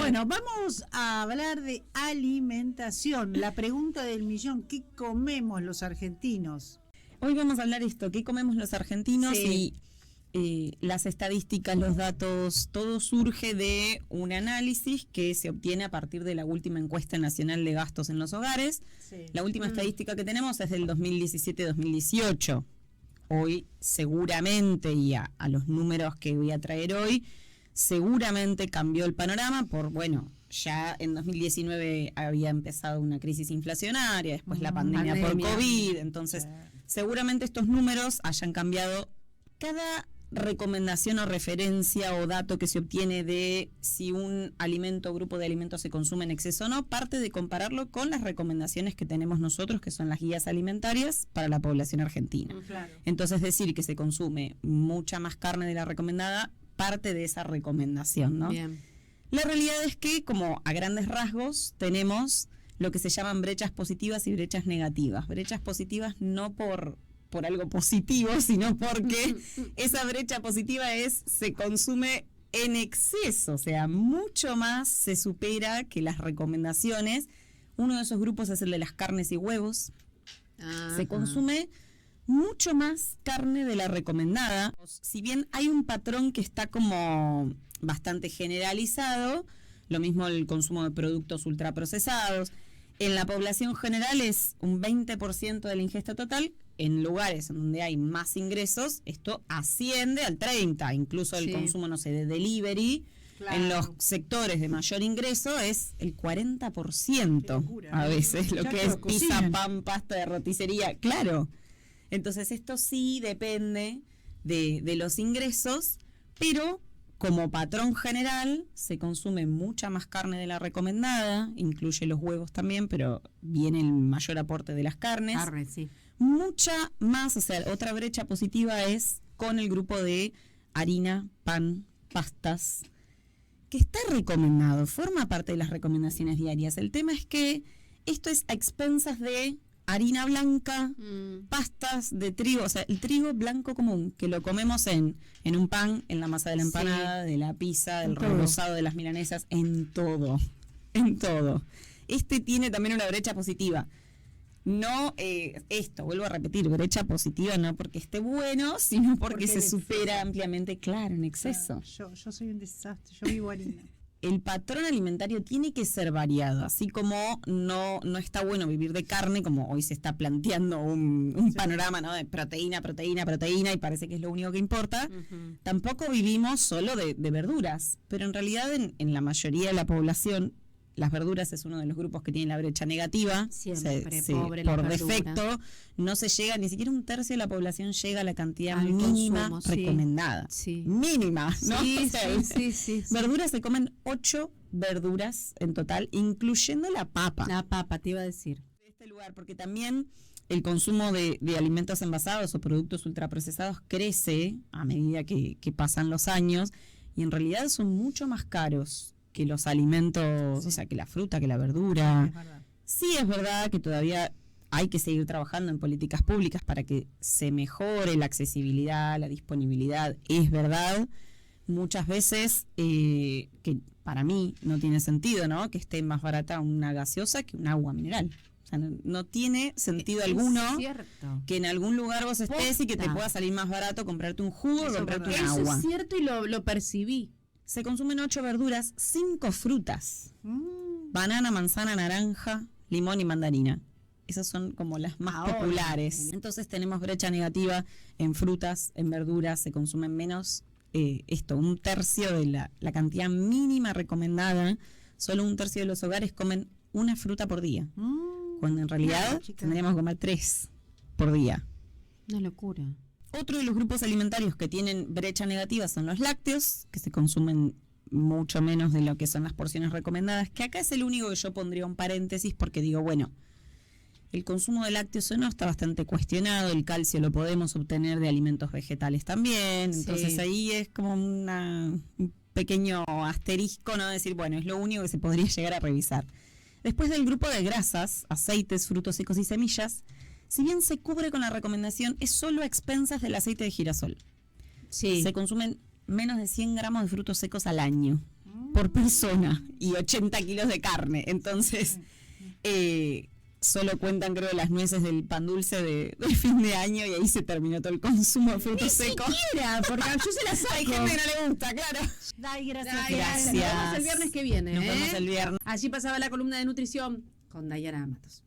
Bueno, vamos a hablar de alimentación. La pregunta del millón, ¿qué comemos los argentinos? Hoy vamos a hablar esto, ¿qué comemos los argentinos? Sí. Y las estadísticas, los datos, todo surge de un análisis que se obtiene a partir de la última encuesta nacional de gastos en los hogares. Sí. La última estadística que tenemos es del 2017-2018. Hoy seguramente, y a los números que voy a traer hoy, seguramente cambió el panorama por, bueno, ya en 2019 había empezado una crisis inflacionaria, después la pandemia por COVID, entonces seguramente estos números hayan cambiado. Cada recomendación o referencia o dato que se obtiene de si un alimento o grupo de alimentos se consume en exceso o no, parte de compararlo con las recomendaciones que tenemos nosotros, que son las guías alimentarias para la población argentina. Claro. Entonces, decir que se consume mucha más carne de la recomendada, parte de esa recomendación, ¿no? Bien. La realidad es que, como a grandes rasgos, tenemos lo que se llaman brechas positivas y brechas negativas. Brechas positivas no por algo positivo, sino porque esa brecha positiva se consume en exceso, o sea, mucho más se supera que las recomendaciones. Uno de esos grupos es el de las carnes y huevos. Ajá. Se consume mucho más carne de la recomendada. Si bien hay un patrón que está como bastante generalizado, lo mismo el consumo de productos ultraprocesados. En la población general es un 20% de la ingesta total. En lugares donde hay más ingresos, esto asciende al 30%. Incluso el consumo, no sé, de delivery, claro, en los sectores de mayor ingreso es el 40%. Locura, a veces, lo que es pizza, cocinan. pan, pasta de roticería. Claro. Entonces esto sí depende de los ingresos, pero como patrón general se consume mucha más carne de la recomendada, incluye los huevos también, pero viene el mayor aporte de las carnes. Carne, sí. Mucha más, o sea, otra brecha positiva es con el grupo de harina, pan, pastas, que está recomendado, forma parte de las recomendaciones diarias. El tema es que esto es a expensas de harina blanca, pastas de trigo, o sea, el trigo blanco común, que lo comemos en un pan, en la masa de la empanada, de la pizza, del rebozado de las milanesas, en todo, en todo. Este tiene también una brecha positiva. No, vuelvo a repetir, brecha positiva no porque esté bueno, sino porque se supera ampliamente, claro, en exceso. Yo soy un desastre, yo vivo harina. El patrón alimentario tiene que ser variado, así como no está bueno vivir de carne, como hoy se está planteando un panorama, ¿no?, de proteína, y parece que es lo único que importa. Tampoco vivimos solo de verduras, pero en realidad en la mayoría de la población las verduras es uno de los grupos que tiene la brecha negativa. Siempre pobre las por verduras. Defecto no se llega, ni siquiera un tercio de la población llega a la cantidad Al mínima consumo, sí. recomendada. Sí. Mínima, ¿no? Sí, O sea, sí. Verduras se comen 8 verduras en total, incluyendo la papa. La papa, te iba a decir. De este lugar, porque también el consumo de alimentos envasados o productos ultraprocesados crece a medida que pasan los años, y en realidad son mucho más caros que los alimentos, o sea, que la fruta, que la verdura. Sí, es verdad que todavía hay que seguir trabajando en políticas públicas para que se mejore la accesibilidad, la disponibilidad. Es verdad, muchas veces, que para mí no tiene sentido, ¿no?, que esté más barata una gaseosa que un agua mineral. O sea, no tiene sentido alguno que en algún lugar vos estés y que te pueda salir más barato comprarte un jugo o comprarte un agua. Eso es cierto y lo percibí. Se consumen 8 verduras, 5 frutas. Banana, manzana, naranja, limón y mandarina. Esas son como las más populares. Entonces tenemos brecha negativa en frutas, en verduras, se consumen menos, un tercio de la cantidad mínima recomendada. Solo un tercio de los hogares comen una fruta por día. Cuando en realidad tendríamos que comer 3 por día. Una locura. Otro de los grupos alimentarios que tienen brecha negativa son los lácteos, que se consumen mucho menos de lo que son las porciones recomendadas, que acá es el único que yo pondría un paréntesis porque digo, bueno, el consumo de lácteos o no está bastante cuestionado, el calcio lo podemos obtener de alimentos vegetales también, entonces ahí es como un pequeño asterisco, ¿no?, decir, bueno, es lo único que se podría llegar a revisar. Después del grupo de grasas, aceites, frutos secos y semillas, si bien se cubre con la recomendación, es solo a expensas del aceite de girasol. Sí. Se consumen menos de 100 gramos de frutos secos al año. por persona y 80 kilos de carne. Entonces, solo cuentan, creo, las nueces del pan dulce de fin de año y ahí se terminó todo el consumo de frutos secos. Siquiera, porque yo se la saco. Hay gente que no le gusta, claro. Ay, gracias. Ay, Gracias. Nos vemos el viernes que viene. Nos vemos el viernes. Allí pasaba la columna de nutrición con Dayana Matos.